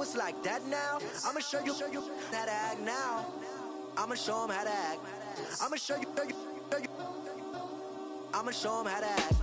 it's like that now. I'ma show you how to act now. I'ma show 'em how to act. I'ma show you. I'ma show 'em how to act.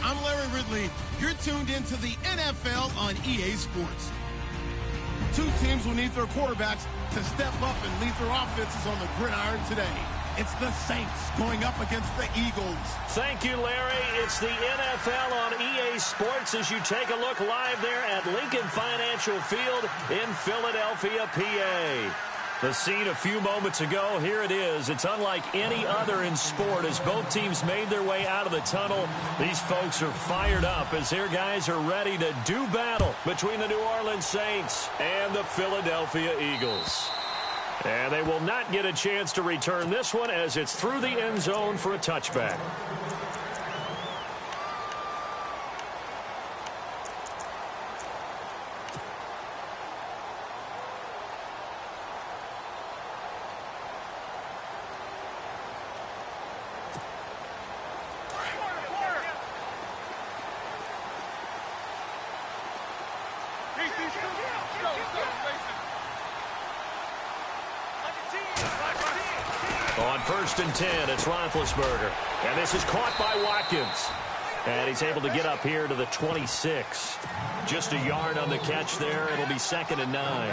I'm Larry Ridley. You're tuned into the NFL on EA Sports. Two teams will need their quarterbacks to step up and lead their offenses on the gridiron today. It's the Saints going up against the Eagles. Thank you, Larry. It's the NFL on EA Sports as you take a look live there at Lincoln Financial Field in Philadelphia, PA. The scene a few moments ago, here it is. It's unlike any other in sport as both teams made their way out of the tunnel. These folks are fired up as their guys are ready to do battle between the New Orleans Saints and the Philadelphia Eagles. And they will not get a chance to return this one as it's through the end zone for a touchback. On 1st and 10, it's Roethlisberger. And this is caught by Watkins. And he's able to get up here to the 26. Just a yard on the catch there. It'll be 2nd and 9.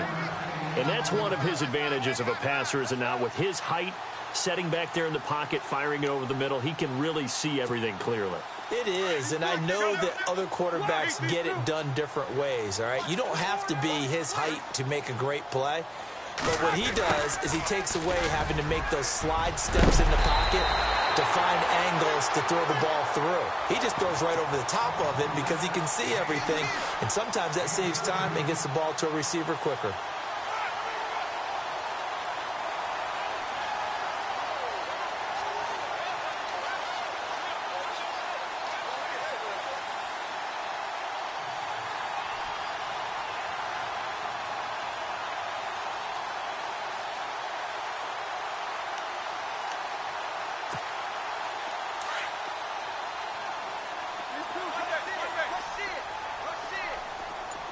And that's one of his advantages of a passer, is it not? With his height, setting back there in the pocket, firing it over the middle, he can really see everything clearly. It is, and I know that other quarterbacks get it done different ways, all right? You don't have to be his height to make a great play. But what he does is he takes away having to make those slide steps in the pocket to find angles to throw the ball through. He just throws right over the top of it because he can see everything, and sometimes that saves time and gets the ball to a receiver quicker.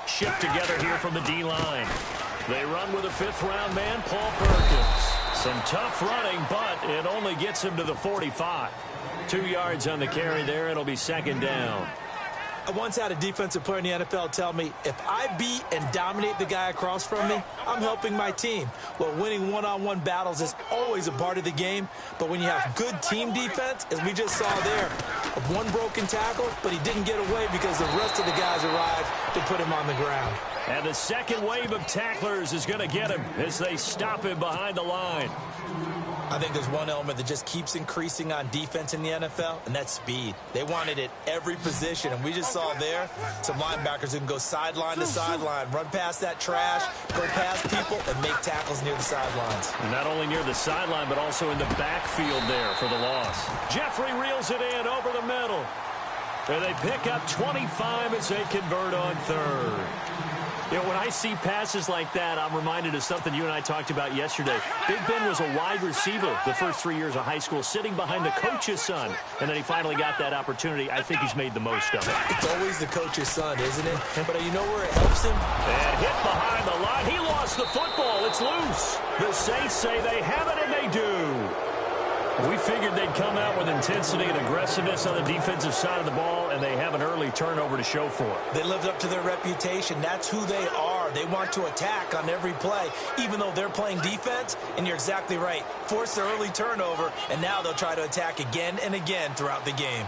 Shift together here from the D-line. They run with a 5th-round man, Paul Perkins. Some tough running, but it only gets him to the 45. 2 yards on the carry there. It'll be 2nd down. I once had a defensive player in the NFL tell me, if I beat and dominate the guy across from me, I'm helping my team. Well, winning one-on-one battles is always a part of the game, but when you have good team defense, as we just saw there, of one broken tackle, but he didn't get away because the rest of the guys arrived to put him on the ground. And the second wave of tacklers is going to get him as they stop him behind the line. I think there's one element that just keeps increasing on defense in the NFL, and that's speed. They want it at every position, and we just saw there some linebackers who can go sideline to sideline, run past that trash, go past people, and make tackles near the sidelines. And not only near the sideline, but also in the backfield there for the loss. Jeffrey reels it in over the middle. And they pick up 25 as they convert on 3rd. You know, when I see passes like that, I'm reminded of something you and I talked about yesterday. Big Ben was a wide receiver the first 3 years of high school, sitting behind the coach's son. And then he finally got that opportunity. I think he's made the most of it. It's always the coach's son, isn't it? But you know where it helps him? And hit behind the line. He lost the football. It's loose. The Saints say they have it, and they do. We figured they'd come out with intensity and aggressiveness on the defensive side of the ball, and they have an early turnover to show for it. They lived up to their reputation. That's who they are. They want to attack on every play, even though they're playing defense. And you're exactly right. Force their early turnover, and now they'll try to attack again and again throughout the game.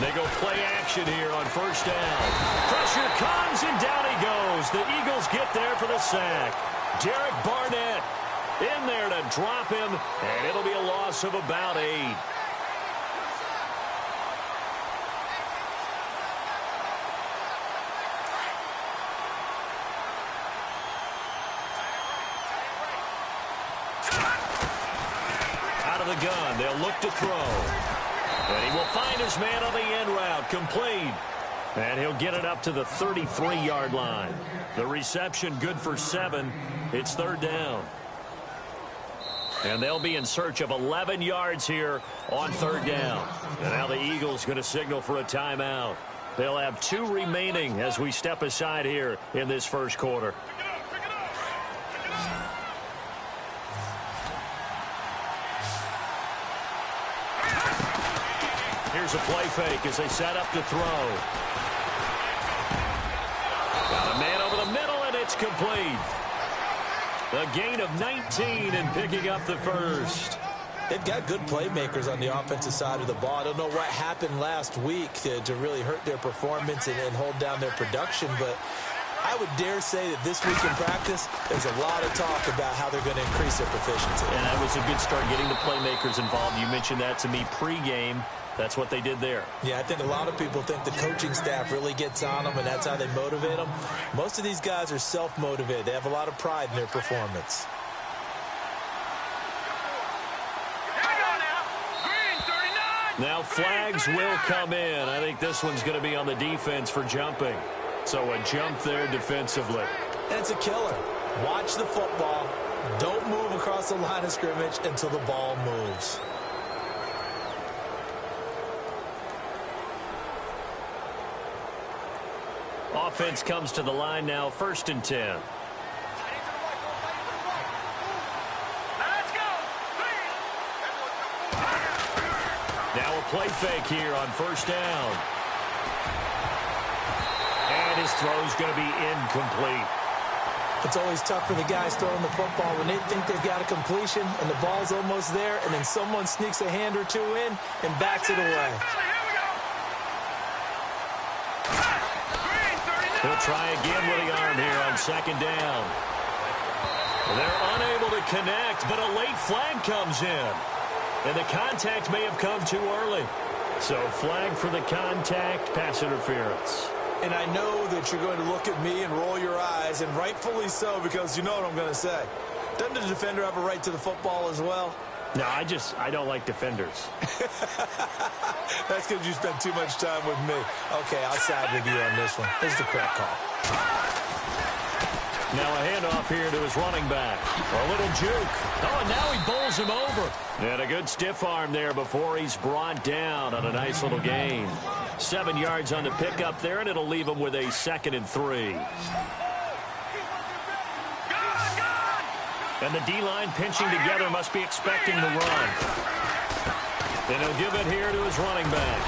They go play action here on 1st down. Pressure comes, and down he goes. The Eagles get there for the sack. Derek Barnett in there to drop him, and it'll be a loss of about 8. of the gun. They'll look to throw. And he will find his man on the end route. Complete. And he'll get it up to the 33-yard line. The reception good for 7. It's third down. And they'll be in search of 11 yards here on third down. And now the Eagles going to signal for a timeout. They'll have 2 remaining as we step aside here in this first quarter. Here's a play fake as they set up to throw. Got a man over the middle, and it's complete. A gain of 19 and picking up the first. They've got good playmakers on the offensive side of the ball. I don't know what happened last week to really hurt their performance and hold down their production, but I would dare say that this week in practice, there's a lot of talk about how they're going to increase their proficiency. And that was a good start getting the playmakers involved. You mentioned that to me pregame. That's what they did there. Yeah, I think a lot of people think the coaching staff really gets on them, and that's how they motivate them. Most of these guys are self-motivated. They have a lot of pride in their performance. Now flags will come in. I think this one's going to be on the defense for jumping. So a jump there defensively. And it's a killer. Watch the football. Don't move across the line of scrimmage until the ball moves. Offense comes to the line now, 1st and 10. Now a play fake here on 1st down. And his throw's going to be incomplete. It's always tough for the guys throwing the football when they think they've got a completion and the ball's almost there, and then someone sneaks a hand or 2 in and backs it away. He'll try again with the arm here on 2nd down. They're unable to connect, but a late flag comes in. And the contact may have come too early. So flag for the contact, pass interference. And I know that you're going to look at me and roll your eyes, and rightfully so, because you know what I'm going to say. Doesn't the defender have a right to the football as well? No, I don't like defenders. That's because you spent too much time with me. Okay, I'll side with you on this one. This is the correct call. Now a handoff here to his running back. A little juke. Oh, and now he bowls him over. And a good stiff arm there before he's brought down on a nice little gain. 7 yards on the pickup there, and it'll leave him with a 2nd and 3. And the D-line pinching together must be expecting the run. And he'll give it here to his running back.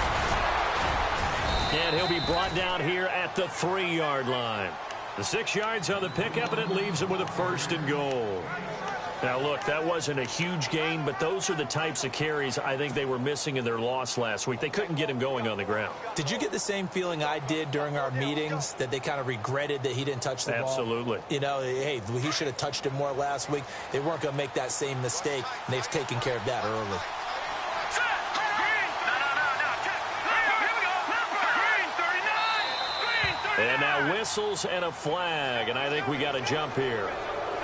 And he'll be brought down here at the 3-yard line. The 6 yards on the pickup, and it leaves him with a 1st and goal. Now, look, that wasn't a huge gain, but those are the types of carries I think they were missing in their loss last week. They couldn't get him going on the ground. Did you get the same feeling I did during our meetings, that they kind of regretted that he didn't touch the ball? Absolutely. You know, hey, he should have touched it more last week. They weren't going to make that same mistake, and they've taken care of that early. And now whistles and a flag, and I think we got a jump here.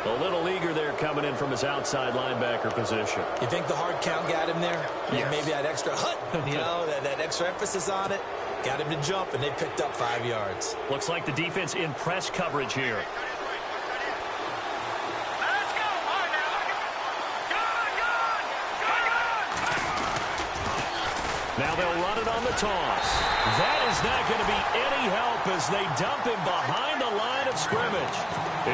A little eager there coming in from his outside linebacker position. You think the hard count got him there? Yes. Maybe that extra you know, that extra emphasis on it got him to jump, and they picked up 5 yards. Looks like the defense in press coverage here. Now they'll run it on the toss. That is not going to be any help as they dump him behind the line of scrimmage.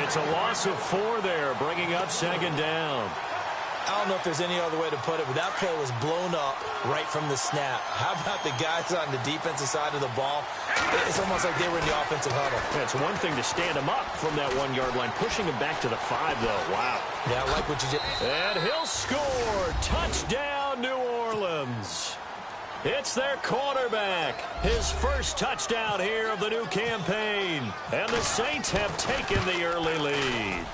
It's a loss of 4 there, bringing up 2nd down. I don't know if there's any other way to put it, but that play was blown up right from the snap. How about the guys on the defensive side of the ball? It's almost like they were in the offensive huddle. Yeah, it's one thing to stand him up from that 1-yard line. Pushing him back to the 5, though. Wow. Yeah, I like what you did. And he'll score. Touchdown, New Orleans. It's their quarterback. His first touchdown here of the new campaign. And the Saints have taken the early lead.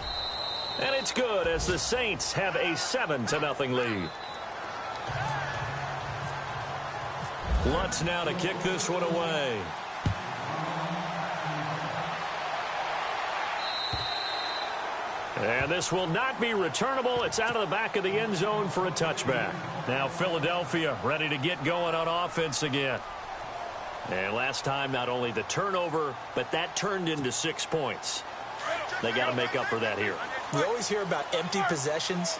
And it's good as the Saints have a 7-0 lead. Lutz now to kick this one away. And this will not be returnable. It's out of the back of the end zone for a touchback. Now Philadelphia ready to get going on offense again. And last time, not only the turnover, but that turned into 6 points. They got to make up for that here. We always hear about empty possessions,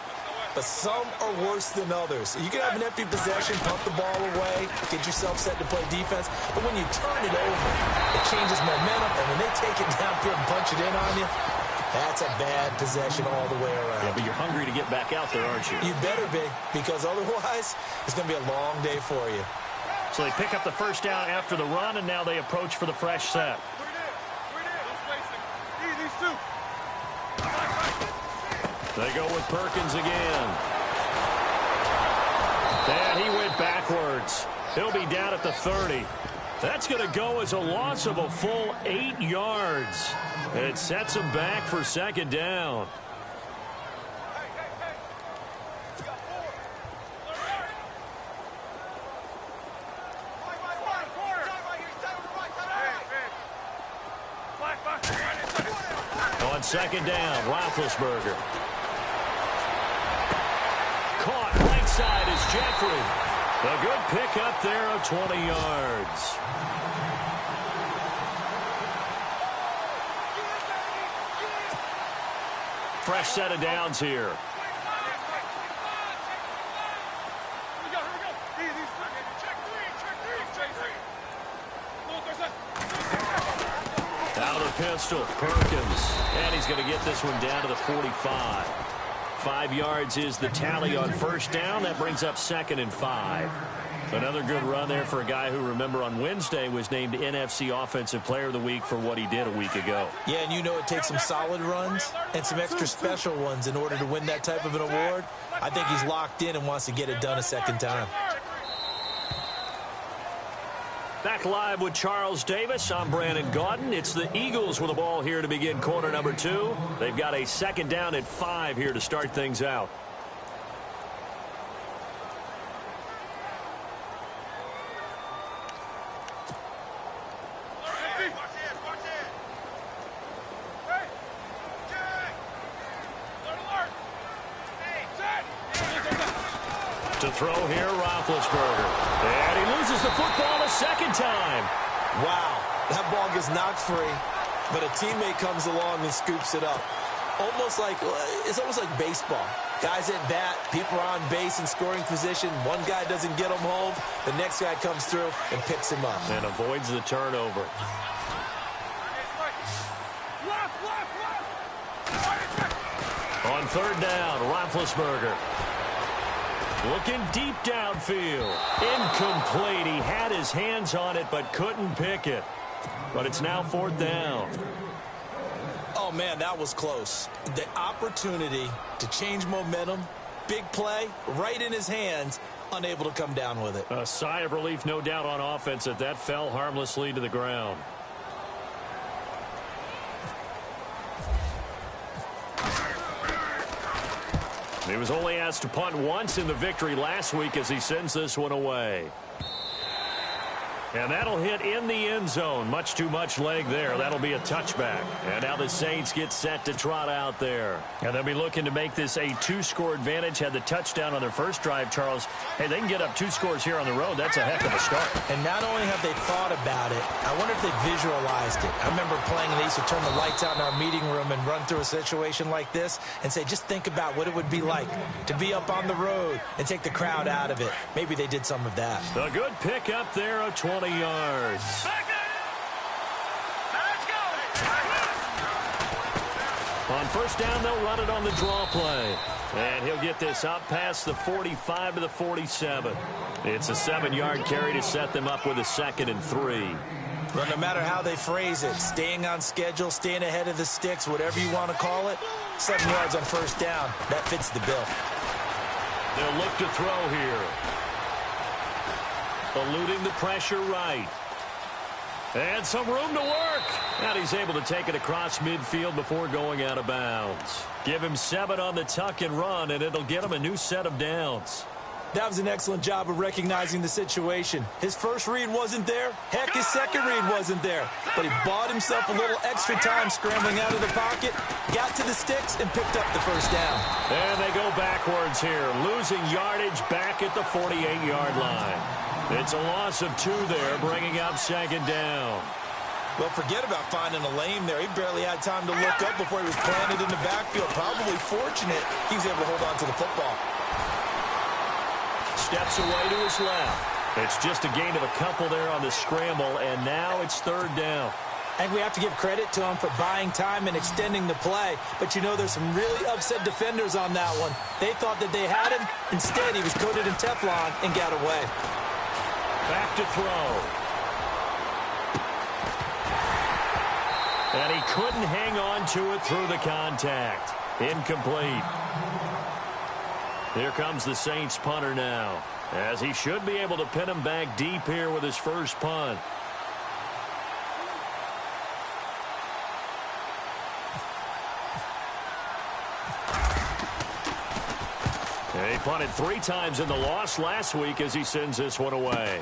but some are worse than others. You can have an empty possession, pump the ball away, get yourself set to play defense, but when you turn it over, it changes momentum, and when they take it downfield and punch it in on you, that's a bad possession all the way around. Yeah, but you're hungry to get back out there, aren't you? You better be, because otherwise, it's going to be a long day for you. So they pick up the first down after the run, and now they approach for the fresh set. They go with Perkins again. And he went backwards. He'll be down at the 30. That's going to go as a loss of a full 8 yards. It sets him back for second down. On second down, Roethlisberger. Caught right side is Jeffrey. A good pickup there of 20 yards. Fresh set of downs here. Out of the pistol, Perkins. And he's going to get this one down to the 45. 5 yards is the tally on first down. That brings up 2nd and 5. Another good run there for a guy who, remember, on Wednesday was named NFC Offensive Player of the Week for what he did a week ago. Yeah, and you know it takes some solid runs and some extra special ones in order to win that type of an award. I think he's locked in and wants to get it done a second time. Back live with Charles Davis. I'm Brandon Gaudin. It's the Eagles with the ball here to begin quarter number 2. They've got a second down at 5 here to start things out. To throw here, Roethlisberger. And he loses the football a second time. Wow, that ball gets knocked free, but a teammate comes along and scoops it up. It's almost like baseball. Guys at bat, people are on base in scoring position. One guy doesn't get him home. The next guy comes through and picks him up. And avoids the turnover. On third down, Roethlisberger. Looking deep downfield. Incomplete. He had his hands on it but couldn't pick it. But it's now 4th down. Oh, man, that was close. The opportunity to change momentum, big play, right in his hands, unable to come down with it. A sigh of relief, no doubt, on offense that fell harmlessly to the ground. He was only asked to punt once in the victory last week as he sends this one away. And that'll hit in the end zone. Much too much leg there. That'll be a touchback. And now the Saints get set to trot out there. And they'll be looking to make this a 2-score advantage. Had the touchdown on their first drive, Charles. Hey, they can get up 2 scores here on the road. That's a heck of a start. And not only have they thought about it, I wonder if they visualized it. I remember playing, and they used to turn the lights out in our meeting room and run through a situation like this and say, just think about what it would be like to be up on the road and take the crowd out of it. Maybe they did some of that. A good pick up there of 20 yards. On first down, they'll run it on the draw play. And he'll get this up past the 45 to the 47. It's a 7-yard carry to set them up with a 2nd and 3. Well, no matter how they phrase it, staying on schedule, staying ahead of the sticks, whatever you want to call it, 7 yards on first down, that fits the bill. They'll look to throw here. Eluding the pressure right. And some room to work. And he's able to take it across midfield before going out of bounds. Give him 7 on the tuck and run, and it'll get him a new set of downs. That was an excellent job of recognizing the situation. His first read wasn't there. Heck, his second read wasn't there. But he bought himself a little extra time scrambling out of the pocket, got to the sticks, and picked up the first down. And they go backwards here, losing yardage back at the 48-yard line. It's a loss of 2 there, bringing up second down. Well, forget about finding a lane there. He barely had time to look up before he was planted in the backfield. Probably fortunate he was able to hold on to the football. Steps away to his left. It's just a gain of a couple there on the scramble, and now it's third down. And we have to give credit to him for buying time and extending the play. But, you know, there's some really upset defenders on that one. They thought that they had him. Instead, he was coated in Teflon and got away. Back to throw. And he couldn't hang on to it through the contact. Incomplete. Here comes the Saints punter now, as he should be able to pin him back deep here with his first punt. And he punted 3 times in the loss last week as he sends this one away.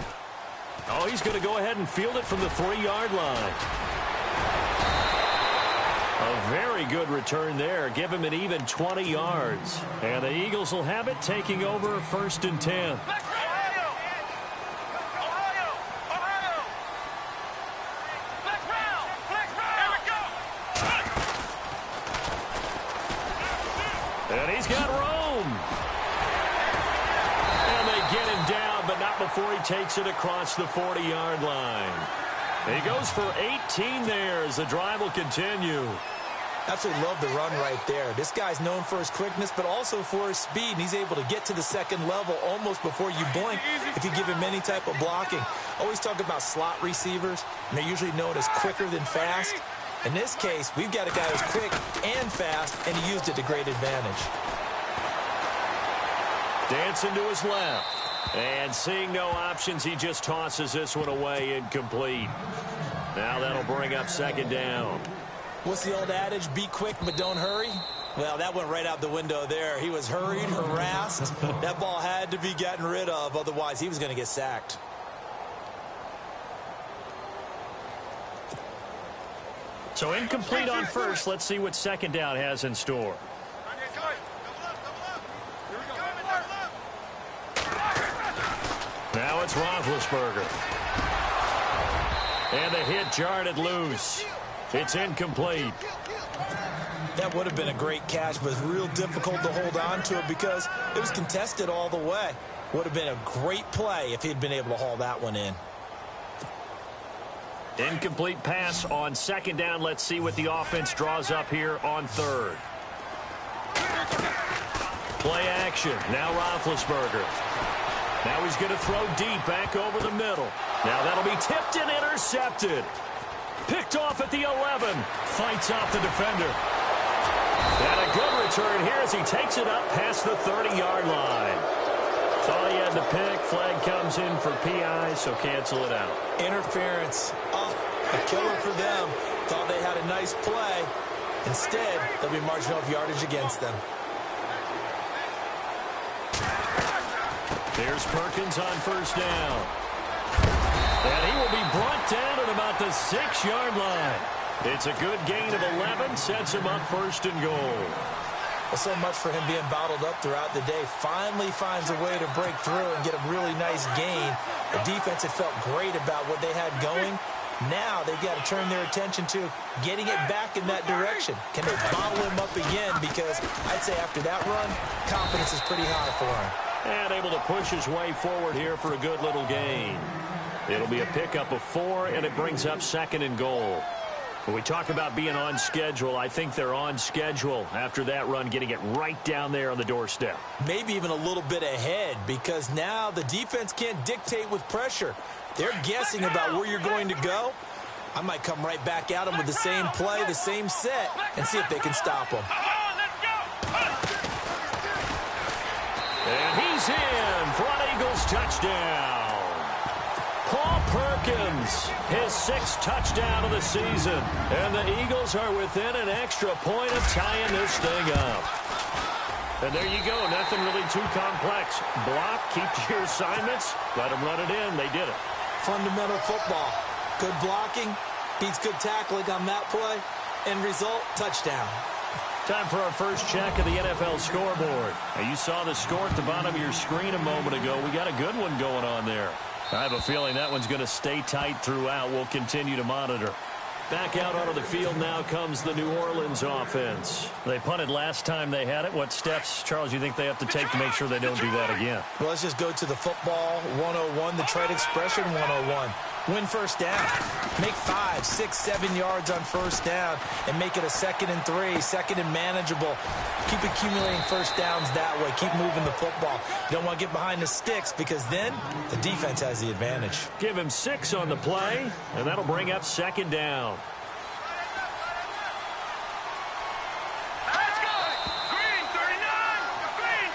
Oh, he's going to go ahead and field it from the 3-yard line. A very good return there. Give him an even 20 yards. And the Eagles will have it, taking over 1st and 10. And he's got room. And they get him down, but not before he takes it across the 40-yard line. He goes for 18 there as the drive will continue. Absolutely love the run right there. This guy's known for his quickness, but also for his speed. And he's able to get to the second level almost before you blink if you give him any type of blocking. Always talk about slot receivers, and they're usually known as quicker than fast. In this case, we've got a guy who's quick and fast, and he used it to great advantage. Dancing to his left. And seeing no options, he just tosses this one away, incomplete. Now that'll bring up second down. What's the old adage? Be quick, but don't hurry? Well, that went right out the window there. He was hurried, harassed. That ball had to be gotten rid of. Otherwise, he was going to get sacked. So incomplete on first. Let's see what second down has in store. Now it's Roethlisberger. And the hit jarred it loose. It's incomplete. That would have been a great catch, but it's real difficult to hold on to it because it was contested all the way. Would have been a great play if he'd been able to haul that one in. Incomplete pass on second down. Let's see what the offense draws up here on third. Play action. Now Roethlisberger. Now he's going to throw deep back over the middle. Now that'll be tipped and intercepted. Picked off at the 11. Fights off the defender. And a good return here as he takes it up past the 30-yard line. Thought he had the pick. Flag comes in for PI, so cancel it out. Interference. Oh, a killer for them. Thought they had a nice play. Instead, there'll be marginal yardage against them. Here's Perkins on first down. And he will be brought down at about the 6-yard line. It's a good gain of 11, sets him up first and goal. Well, so much for him being bottled up throughout the day. Finally finds a way to break through and get a really nice gain. The defense had felt great about what they had going. Now they've got to turn their attention to getting it back in that direction. Can they bottle him up again? Because I'd say after that run, confidence is pretty high for him. And able to push his way forward here for a good little gain. It'll be a pickup of 4, and it brings up second and goal. When we talk about being on schedule, I think they're on schedule after that run, getting it right down there on the doorstep. Maybe even a little bit ahead, because now the defense can't dictate with pressure. They're guessing about where you're going to go. I might come right back at them with the same play, the same set, and see if they can stop them. And he's in for an Eagles touchdown. Paul Perkins, his 6th touchdown of the season. And the Eagles are within an extra point of tying this thing up. And there you go. Nothing really too complex. Block, keep to your assignments, let them run it in. They did it. Fundamental football. Good blocking, beats good tackling on that play. End result, touchdown. Time for our first check of the NFL scoreboard. Now, you saw the score at the bottom of your screen a moment ago. We got a good one going on there. I have a feeling that one's going to stay tight throughout. We'll continue to monitor. Back out onto the field now comes the New Orleans offense. They punted last time they had it. What steps, Charles, you think they have to take to make sure they don't do that again? Well, let's just go to the football 101, the trade expression 101. Win first down. Make 5, 6, 7 yards on first down and make it a 2nd and 3, 2nd and manageable. Keep accumulating first downs that way. Keep moving the football. You don't want to get behind the sticks because then the defense has the advantage. Give him 6 on the play, and that'll bring up 2nd down. Let's go! Green 39! Green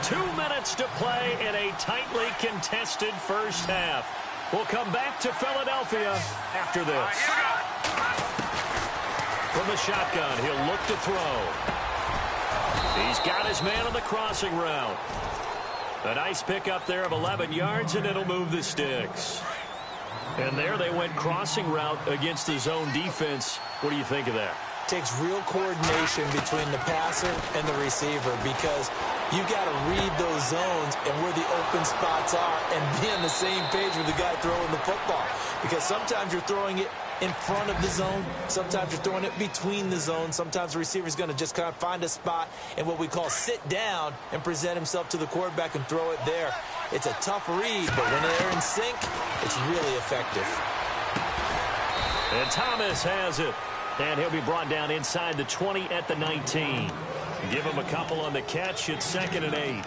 39! 2 minutes to play in a tightly contested first half. We'll come back to Philadelphia after this. From the shotgun, he'll look to throw. He's got his man on the crossing route. A nice pickup there of 11 yards, and it'll move the sticks. And there they went crossing route against the zone defense. What do you think of that? Takes real coordination between the passer and the receiver because you got to read those zones and where the open spots are and be on the same page with the guy throwing the football. Because sometimes you're throwing it in front of the zone. Sometimes you're throwing it between the zones. Sometimes the receiver's going to just kind of find a spot and what we call sit down and present himself to the quarterback and throw it there. It's a tough read, but when they're in sync, it's really effective. And Thomas has it. And he'll be brought down inside the 20 at the 19. Give him a couple on the catch. It's 2nd and 8.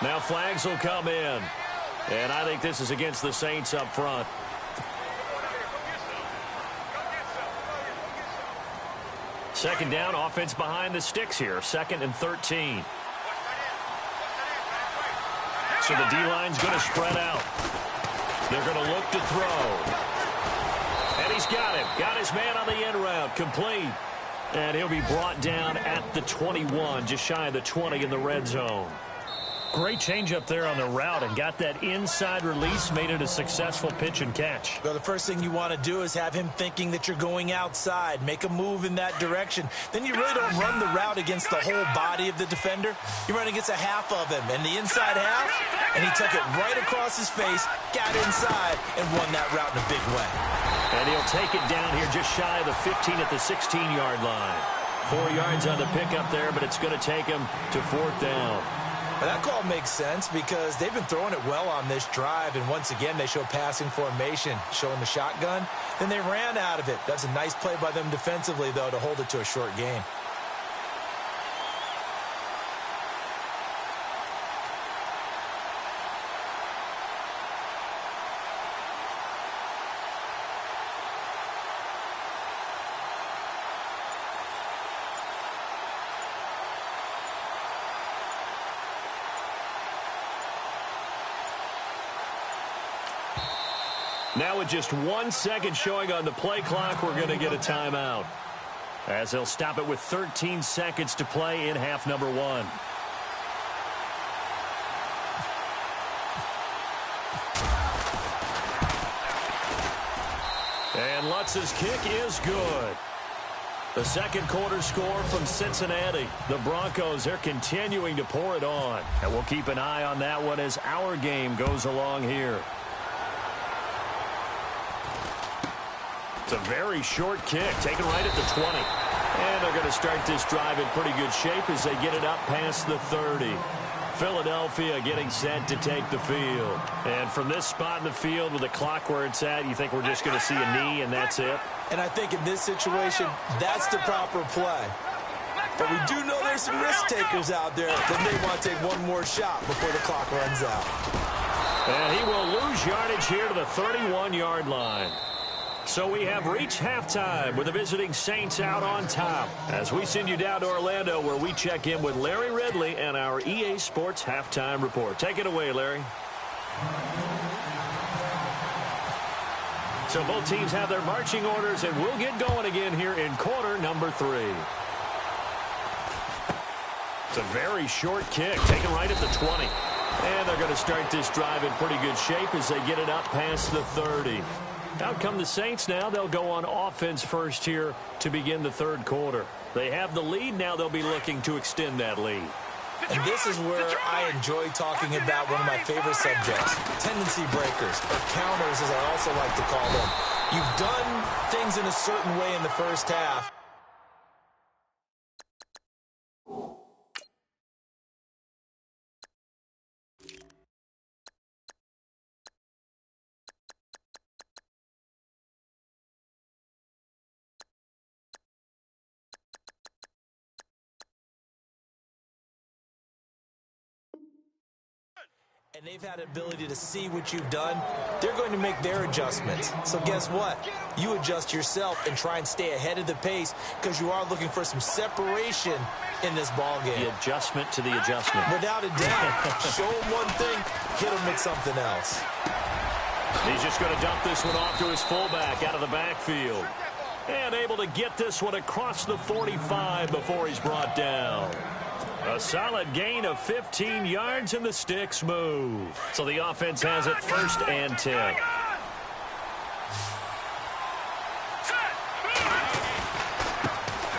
Now flags will come in. And I think this is against the Saints up front. Second down, offense behind the sticks here. 2nd and 13. So the D-line's going to spread out. They're going to look to throw. And he's got him. Got his man on the end route. Complete. And he'll be brought down at the 21, just shy of the 20 in the red zone. Great change up there on the route and got that inside release, made it a successful pitch and catch. Well, the first thing you want to do is have him thinking that you're going outside, make a move in that direction. Then you really don't run the route against the whole body of the defender. You run against a half of him, and the inside half, and he took it right across his face, got inside, and won that route in a big way. And he'll take it down here just shy of the 15 at the 16-yard line. 4 yards on the pickup there, but it's going to take him to 4th down. That call makes sense because they've been throwing it well on this drive, and once again they show passing formation, showing the shotgun. Then they ran out of it. That's a nice play by them defensively, though, to hold it to a short gain. Now with just 1 second showing on the play clock, we're going to get a timeout, as they'll stop it with 13 seconds to play in half number 1. And Lutz's kick is good. The second quarter score from Cincinnati. The Broncos, they're continuing to pour it on. And we'll keep an eye on that one as our game goes along here. It's a very short kick, taken right at the 20. And they're going to start this drive in pretty good shape as they get it up past the 30. Philadelphia getting set to take the field. And from this spot in the field with the clock where it's at, you think we're just going to see a knee and that's it? And I think in this situation, that's the proper play. But we do know there's some risk takers out there that may want to take one more shot before the clock runs out. And he will lose yardage here to the 31-yard line. So we have reached halftime with the visiting Saints out on top. As we send you down to Orlando, where we check in with Larry Ridley and our EA Sports Halftime Report. Take it away, Larry. So both teams have their marching orders, and we'll get going again here in quarter number 3. It's a very short kick, taken right at the 20. And they're going to start this drive in pretty good shape as they get it up past the 30. Out come the Saints now. They'll go on offense first here to begin the third quarter. They have the lead. Now they'll be looking to extend that lead. And this is where I enjoy talking about one of my favorite subjects, tendency breakers, or counters as I also like to call them. You've done things in a certain way in the first half. And they've had the ability to see what you've done. They're going to make their adjustments. So guess what? You adjust yourself and try and stay ahead of the pace because you are looking for some separation in this ball game. The adjustment to the adjustment. Without a doubt. Show them one thing, hit them with something else. He's just going to dump this one off to his fullback out of the backfield. And able to get this one across the 45 before he's brought down. A solid gain of 15 yards, and the sticks move. So the offense has it 1st and 10.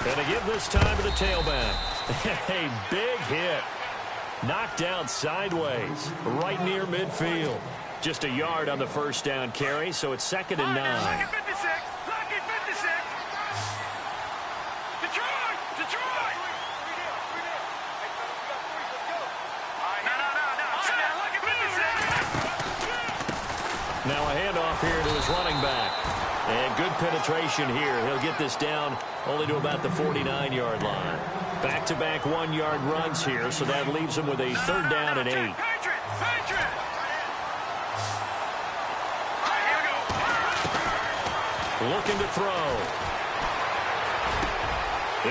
And to give this time to the tailback. A big hit. Knocked down sideways, right near midfield. Just a yard on the first down carry, so it's 2nd and 9. Now a handoff here to his running back. And good penetration here. He'll get this down only to about the 49-yard line. Back-to-back 1-yard runs here, so that leaves him with a 3rd down and 8. Looking to throw.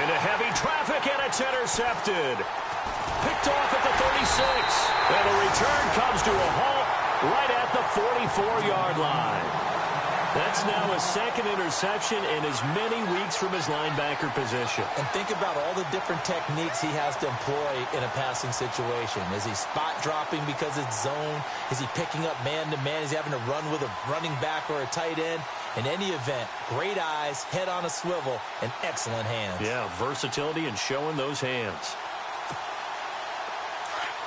Into heavy traffic, and it's intercepted. Picked off at the 36. And the return comes to a halt right at the 44-yard line. That's now his 2nd interception in as many weeks from his linebacker position. And think about all the different techniques he has to employ in a passing situation. Is he spot dropping because it's zone? Is he picking up man-to-man? Is he having to run with a running back or a tight end? In any event, great eyes, head on a swivel, and excellent hands. Yeah, versatility and showing those hands.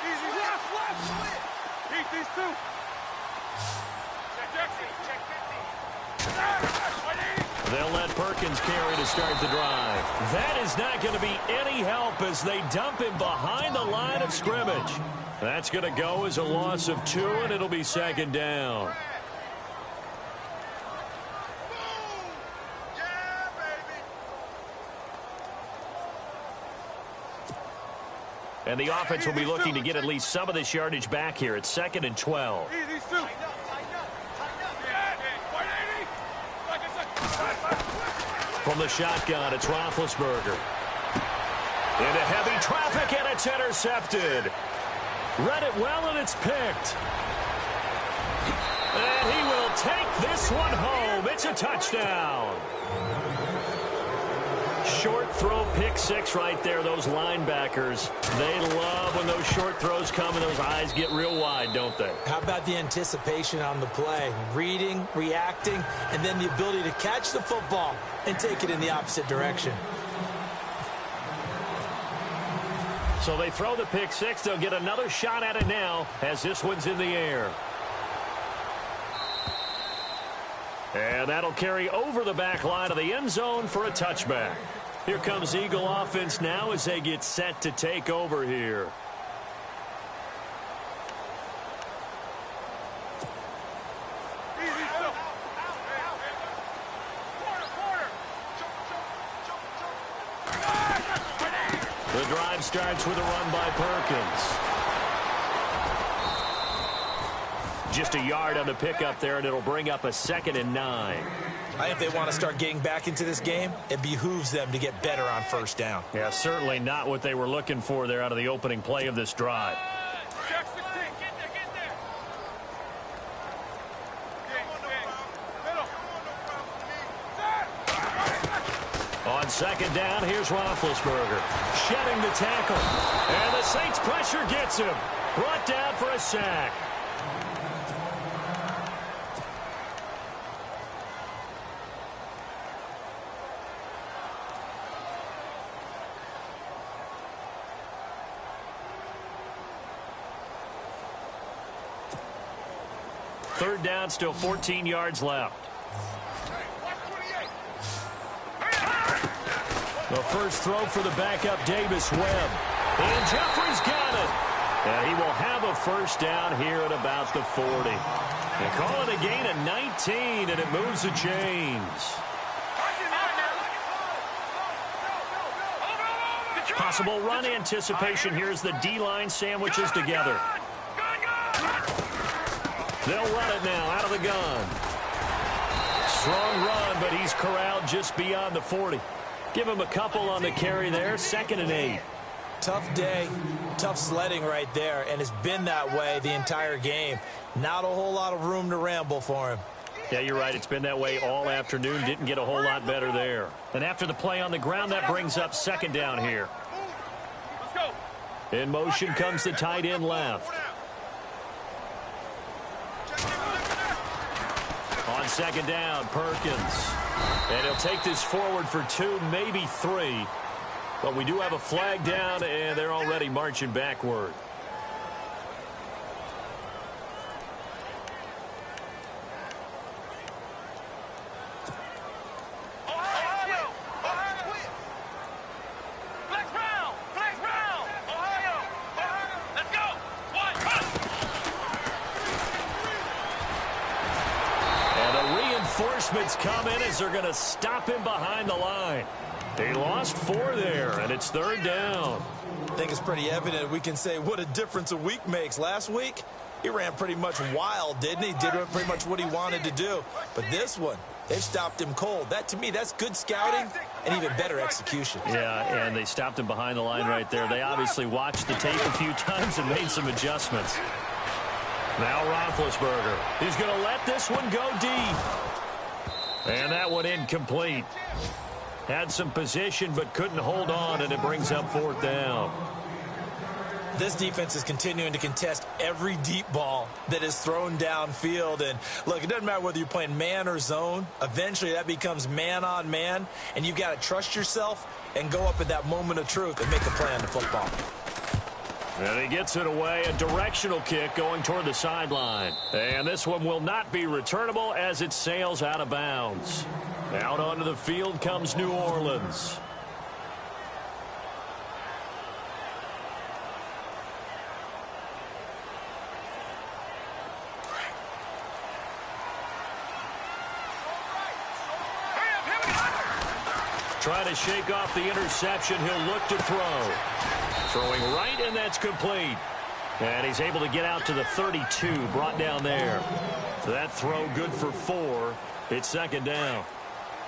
Easy left, split. Beat these two. Check 50. They'll let Perkins carry to start the drive. That is not going to be any help as they dump him behind the line of scrimmage. That's going to go as a loss of 2, and it'll be 2nd down. And the offense will be looking to get at least some of this yardage back here. It's 2nd and 12. From the shotgun, it's Roethlisberger. Into heavy traffic, and it's intercepted. Read it well, and it's picked. And he will take this one home. It's a touchdown. Short throw, pick 6 right there. Those linebackers, they love when those short throws come and those eyes get real wide, don't they? How about the anticipation on the play? Reading, reacting, and then the ability to catch the football and take it in the opposite direction. So they throw the pick 6. They'll get another shot at it now as this one's in the air. And that'll carry over the back line of the end zone for a touchback. Here comes Eagle offense now as they get set to take over here. The drive starts with a run by Perkins. Just a yard on the pickup there, and it'll bring up a 2nd and 9. I think if they want to start getting back into this game, it behooves them to get better on first down. Yeah, certainly not what they were looking for there out of the opening play of this drive. On 2nd down, here's Roethlisberger. Shedding the tackle. And the Saints pressure gets him. Brought down for a sack. Third down, still 14 yards left. The first throw for the backup, Davis Webb. And Jeffrey's got it. And he will have a first down here at about the 40. They call it a gain of 19, and it moves the chains. Possible run anticipation here as the D-line sandwiches together. They'll run it now out of the gun. Strong run, but he's corralled just beyond the 40. Give him a couple on the carry there. 2nd and 8. Tough day, tough sledding right there, and it's been that way the entire game. Not a whole lot of room to ramble for him. Yeah, you're right. It's been that way all afternoon. Didn't get a whole lot better there. And after the play on the ground, that brings up 2nd down here. In motion comes the tight end left. On 2nd down, Perkins. And he'll take this forward for 2, maybe 3. But we do have a flag down, and they're already marching backward. Reinforcements come in as they're going to stop him behind the line. They lost 4 there, and it's 3rd down. I think it's pretty evident we can say what a difference a week makes. Last week, he ran pretty much wild, didn't he? Did pretty much what he wanted to do. But this one, they've stopped him cold. That, to me, that's good scouting and even better execution. Yeah, and they stopped him behind the line right there. They obviously watched the tape a few times and made some adjustments. Now Roethlisberger. He's going to let this one go deep. And that one incomplete. Had some position but couldn't hold on, and it brings up 4th down. This defense is continuing to contest every deep ball that is thrown downfield. And, look, it doesn't matter whether you're playing man or zone. Eventually, that becomes man-on-man, and you've got to trust yourself and go up at that moment of truth and make a play on the football. And he gets it away, a directional kick going toward the sideline. And this one will not be returnable as it sails out of bounds. Out onto the field comes New Orleans. Trying to shake off the interception. He'll look to throw. Throwing right, and that's complete. And he's able to get out to the 32, brought down there. So that throw good for 4. It's 2nd down.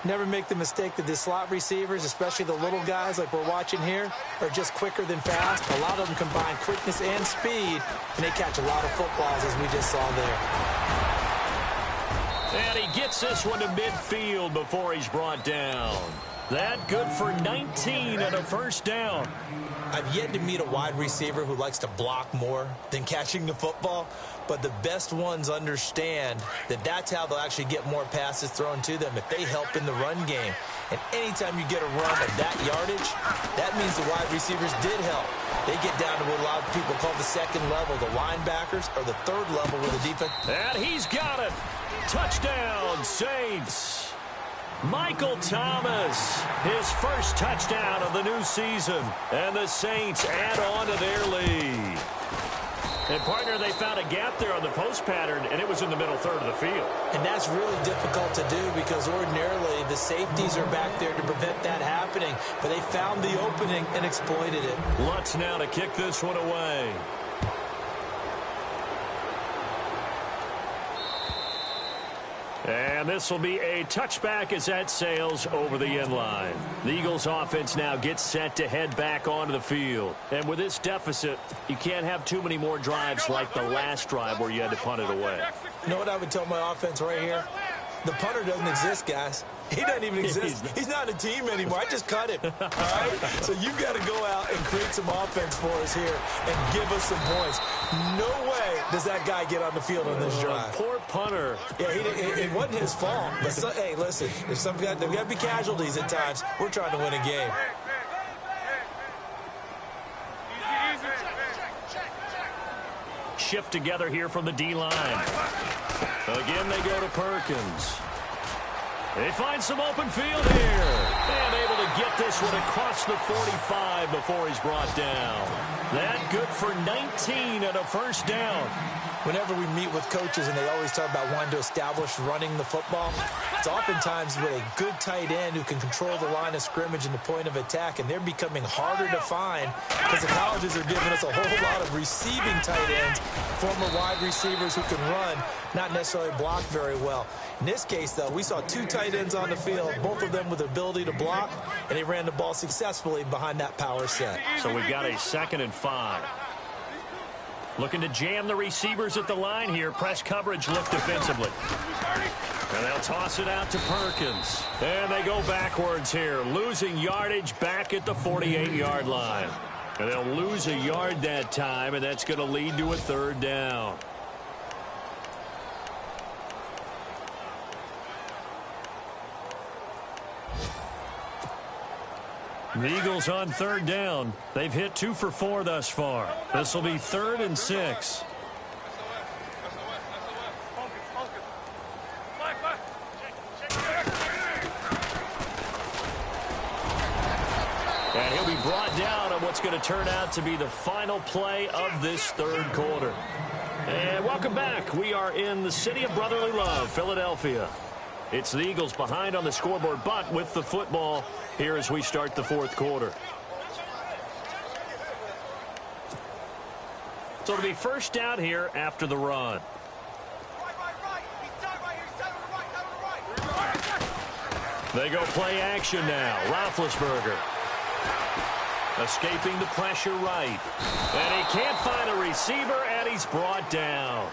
Never make the mistake that the slot receivers, especially the little guys like we're watching here, are just quicker than fast. A lot of them combine quickness and speed, and they catch a lot of footballs, as we just saw there. And he gets this one to midfield before he's brought down. That good for 19 and a 1st down. I've yet to meet a wide receiver who likes to block more than catching the football, but the best ones understand that that's how they'll actually get more passes thrown to them if they help in the run game. And anytime you get a run of that yardage, that means the wide receivers did help. They get down to what a lot of people call the 2nd level, the linebackers, or the 3rd level where the defense. And he's got it. Touchdown, Saints. Michael Thomas, his first touchdown of the new season. And the Saints add on to their lead. And, partner, they found a gap there on the post pattern, and it was in the middle 3rd of the field. And that's really difficult to do because ordinarily the safeties are back there to prevent that happening. But they found the opening and exploited it. Lutz now to kick this one away. And this will be a touchback as that sails over the end line. The Eagles offense now gets set to head back onto the field. And with this deficit, you can't have too many more drives like the last drive where you had to punt it away. You know what I would tell my offense right here? The punter doesn't exist, guys. He doesn't even exist. He's not a team anymore. I just cut him. All right? So you've got to go out and create some offense for us here and give us some points. No way does that guy get on the field on this drive. Poor punter. Yeah, it wasn't his fault. But hey, listen, there's got to be casualties at times. We're trying to win a game. Shift together here from the D-line. Again, they go to Perkins. They find some open field here. And able to get this one across the 45 before he's brought down. That good for 19 and a first down. Whenever we meet with coaches and they always talk about wanting to establish running the football, it's oftentimes with a good tight end who can control the line of scrimmage and the point of attack, and they're becoming harder to find because the colleges are giving us a whole lot of receiving tight ends, former wide receivers who can run, not necessarily block very well. In this case, though, we saw two tight ends on the field, both of them with the ability to block, and they ran the ball successfully behind that power set. So we've got a 2nd and 5. Looking to jam the receivers at the line here. Press coverage look defensively. And they'll toss it out to Perkins. And they go backwards here. Losing yardage back at the 48-yard line. And they'll lose a yard that time, and that's going to lead to a 3rd down. The Eagles on 3rd down. They've hit 2 for 4 thus far. This will be 3rd and 6. And he'll be brought down on what's going to turn out to be the final play of this 3rd quarter. And welcome back. We are in the city of brotherly love, Philadelphia. It's the Eagles behind on the scoreboard, but with the football here as we start the 4th quarter. So it'll be first down here after the run. They go play action now. Roethlisberger escaping the pressure right. And he can't find a receiver, and he's brought down.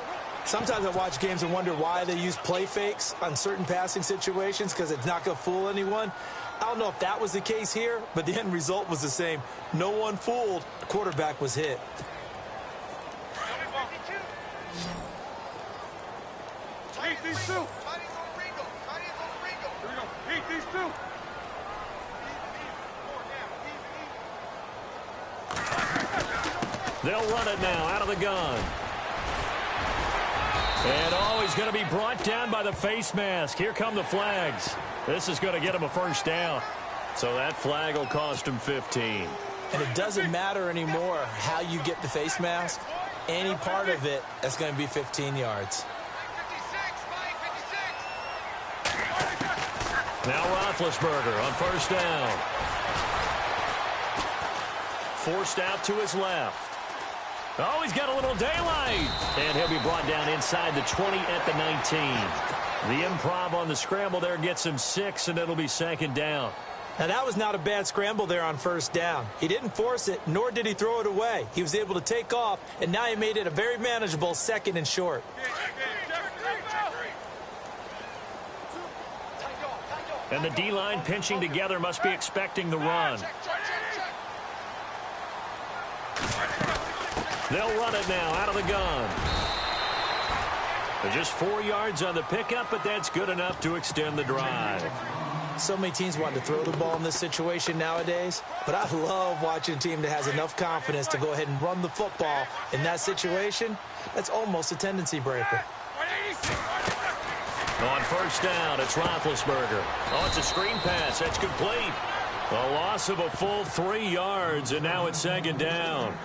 Sometimes I watch games and wonder why they use play fakes on certain passing situations because it's not going to fool anyone. I don't know if that was the case here, but the end result was the same. No one fooled. The quarterback was hit. Heat these two. Heat these two. They'll run it now out of the gun. And he's going to be brought down by the face mask. Here come the flags. This is going to get him a first down. So that flag will cost him 15. And it doesn't matter anymore how you get the face mask. Any part of it, that's going to be 15 yards. Now Roethlisberger on first down. Forced out to his left. Oh, he's got a little daylight. And he'll be brought down inside the 20 at the 19. The improv on the scramble there gets him 6, and it'll be second down. Now, that was not a bad scramble there on first down. He didn't force it, nor did he throw it away. He was able to take off, and now he made it a very manageable 2nd and short. And the D-line pinching together must be expecting the run. They'll run it now out of the gun. They're just 4 yards on the pickup, but that's good enough to extend the drive. So many teams want to throw the ball in this situation nowadays, but I love watching a team that has enough confidence to go ahead and run the football in that situation. That's almost a tendency breaker. On first down, it's Roethlisberger. Oh, it's a screen pass. That's complete. A loss of a full 3 yards, and now it's second down.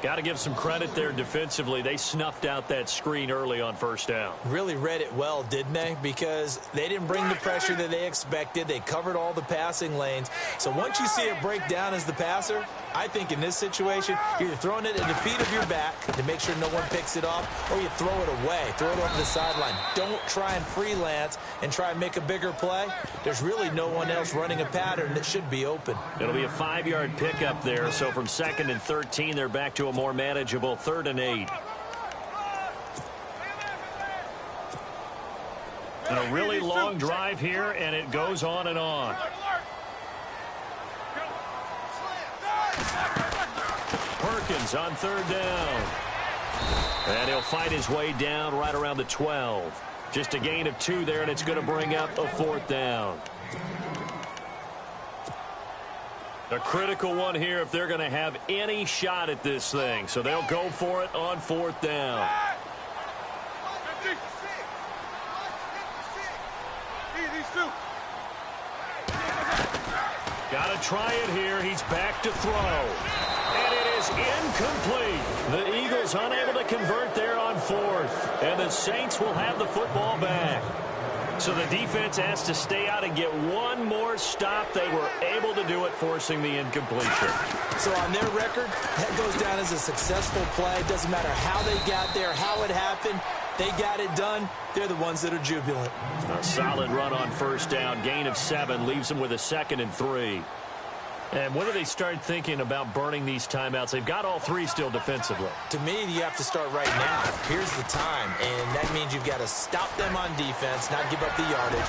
Got to give some credit there defensively. They snuffed out that screen early on first down. Really read it well, didn't they? Because they didn't bring the pressure that they expected. They covered all the passing lanes. So once you see it break down as the passer, I think in this situation, you're either throwing it at the feet of your back to make sure no one picks it off, or you throw it away, throw it over the sideline. Don't try and freelance and try and make a bigger play. There's really no one else running a pattern that should be open. It'll be a 5-yard pickup there. So from 2nd and 13, they're back to a more manageable 3rd and 8. And a really long drive here, and it goes on and on. Perkins on 3rd down. And he'll fight his way down right around the 12. Just a gain of 2 there, and it's going to bring up a 4th down. A critical one here if they're going to have any shot at this thing. So they'll go for it on 4th down. Got to try it here. He's back to throw. And it is incomplete. The Eagles unable to convert there on 4th. And the Saints will have the football back. So the defense has to stay out and get one more stop. They were able to do it, forcing the incompletion. So on their record, that goes down as a successful play. It doesn't matter how they got there, how it happened. They got it done. They're the ones that are jubilant. A solid run on 1st down. Gain of 7 leaves them with a 2nd and 3. And when do they start thinking about burning these timeouts? They've got all 3 still defensively. To me, you have to start right now. Here's the time, and that means you've got to stop them on defense, not give up the yardage,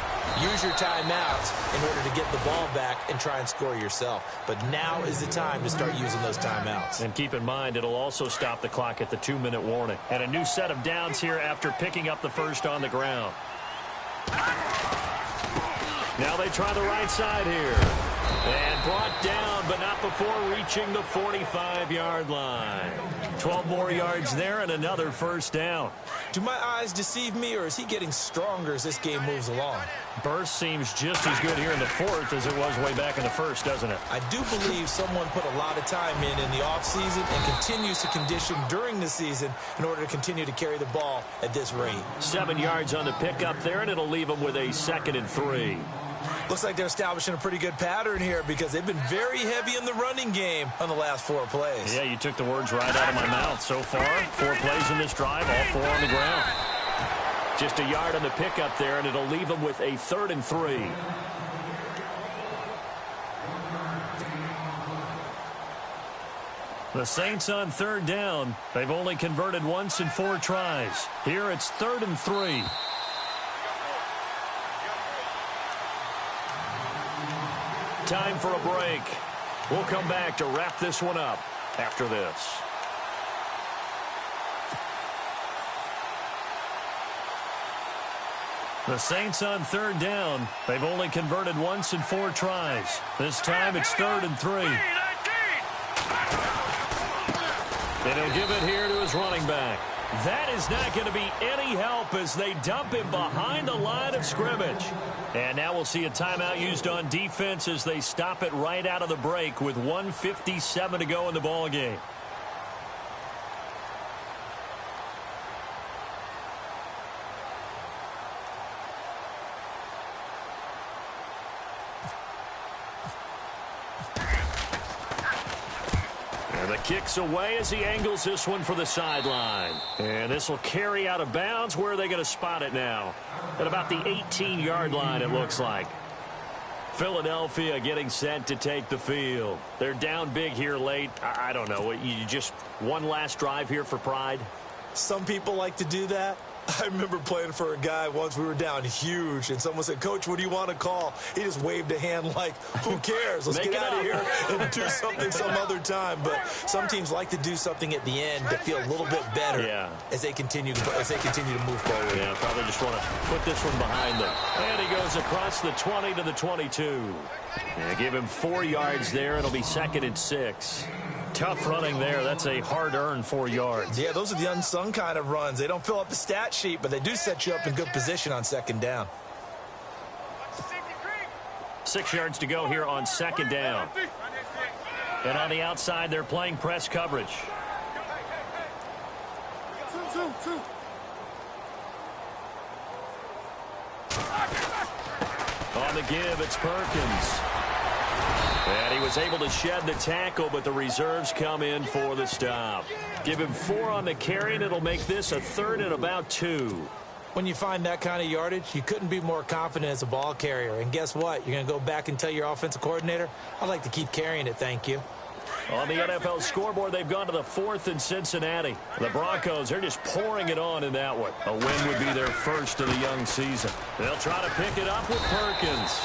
use your timeouts in order to get the ball back and try and score yourself. But now is the time to start using those timeouts. And keep in mind, it'll also stop the clock at the 2-minute warning. And a new set of downs here after picking up the first on the ground. Now they try the right side here. And brought down, but not before reaching the 45-yard line. 12 more yards there and another 1st down. Do my eyes deceive me, or is he getting stronger as this game moves along? Burst seems just as good here in the 4th as it was way back in the 1st, doesn't it? I do believe someone put a lot of time in the offseason and continues to condition during the season in order to continue to carry the ball at this rate. 7 yards on the pickup there, and it'll leave them with a 2nd and 3. Looks like they're establishing a pretty good pattern here because they've been very heavy in the running game on the last 4 plays. Yeah, you took the words right out of my mouth. So far, 4 plays in this drive, all 4 on the ground. Just a yard on the pickup there, and it'll leave them with a 3rd and 3. The Saints on 3rd down. They've only converted once in 4 tries. Here it's 3rd and 3. Time for a break. We'll come back to wrap this one up after this. The Saints on 3rd down. They've only converted once in 4 tries. This time it's 3rd and 3. And he'll give it here to his running back. That is not going to be any help as they dump him behind the line of scrimmage. And now we'll see a timeout used on defense as they stop it right out of the break with 1:57 to go in the ballgame. Kicks away as he angles this one for the sideline. And this will carry out of bounds. Where are they going to spot it now? At about the 18-yard line, it looks like. Philadelphia getting set to take the field. They're down big here late. I don't know. You just one last drive here for pride? Some people like to do that. I remember playing for a guy once. We were down huge, and someone said, "Coach, what do you want to call?" He just waved a hand like, who cares? Let's get out of here and do something some other time. But some teams like to do something at the end to feel a little bit better as they continue to move forward. Yeah, probably just want to put this one behind them. And he goes across the 20 to the 22. Yeah, give him 4 yards there. It'll be 2nd and 6. Tough running there. That's a hard-earned 4 yards. Yeah, those are the unsung kind of runs. They don't fill up the stat sheet, but they do set you up in good position on 2nd down. 6 yards to go here on 2nd down. And on the outside, they're playing press coverage. two. On the give, it's Perkins. And he was able to shed the tackle, but the reserves come in for the stop. Give him 4 on the carry, and it'll make this a 3rd and about 2. When you find that kind of yardage, you couldn't be more confident as a ball carrier. And guess what? You're going to go back and tell your offensive coordinator, I'd like to keep carrying it, thank you. On the NFL scoreboard, they've gone to the 4th in Cincinnati. The Broncos, they're just pouring it on in that one. A win would be their first of the young season. They'll try to pick it up with Perkins.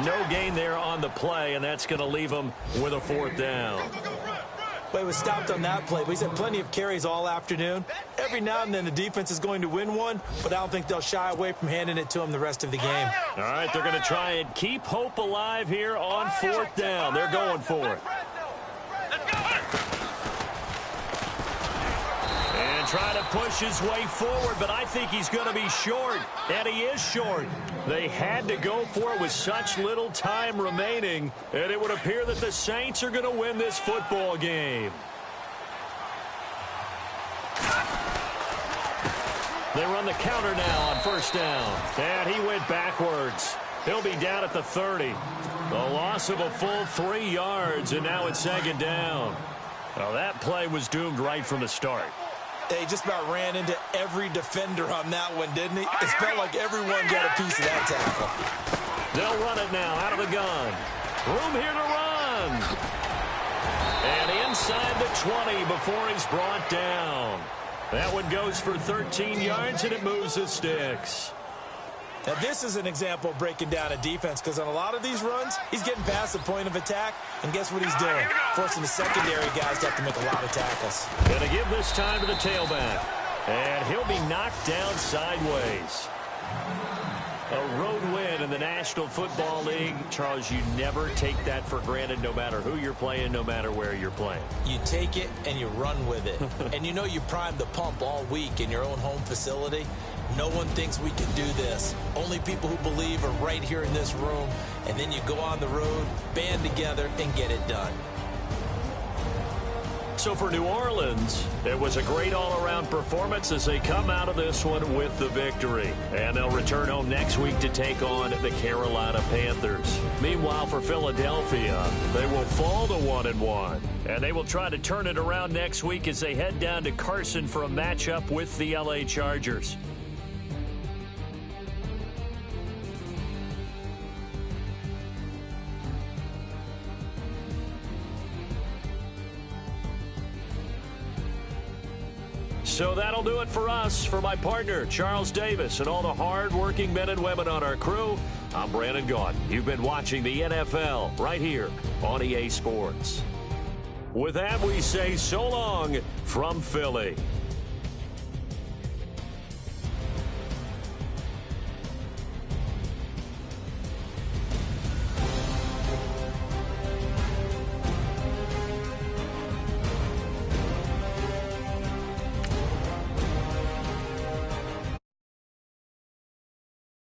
No gain there on the play, and that's going to leave them with a 4th down. Well, he was stopped on that play, but he's had plenty of carries all afternoon. Every now and then the defense is going to win one, but I don't think they'll shy away from handing it to him the rest of the game. All right, they're going to try and keep hope alive here on 4th down. They're going for it. And trying to push his way forward, but I think he's going to be short, and he is short. They had to go for it with such little time remaining, and it would appear that the Saints are going to win this football game. They run the counter now on 1st down, and he went backwards. He'll be down at the 30. A loss of a full 3 yards, and now it's 2nd down. Well, that play was doomed right from the start. They just about ran into every defender on that one, didn't he? It felt like everyone got a piece of that tackle. They'll run it now out of the gun. Room here to run. And inside the 20 before he's brought down. That one goes for 13 yards, and it moves the sticks. Now, this is an example of breaking down a defense, because on a lot of these runs, he's getting past the point of attack, and guess what he's doing? Forcing the secondary guys to have to make a lot of tackles. Going to give this time to the tailback, and he'll be knocked down sideways. A road win in the National Football League. Charles, you never take that for granted, no matter who you're playing, no matter where you're playing. You take it and you run with it. And you know you primed the pump all week in your own home facility. No one thinks we can do this. Only people who believe are right here in this room. And then you go on the road, band together, and get it done. So for New Orleans, it was a great all-around performance as they come out of this one with the victory. And they'll return home next week to take on the Carolina Panthers. Meanwhile, for Philadelphia, they will fall to 1-1. And they will try to turn it around next week as they head down to Carson for a matchup with the LA Chargers. So that'll do it for us. For my partner, Charles Davis, and all the hard-working men and women on our crew, I'm Brandon Gaudin. You've been watching the NFL right here on EA Sports. With that, we say so long from Philly.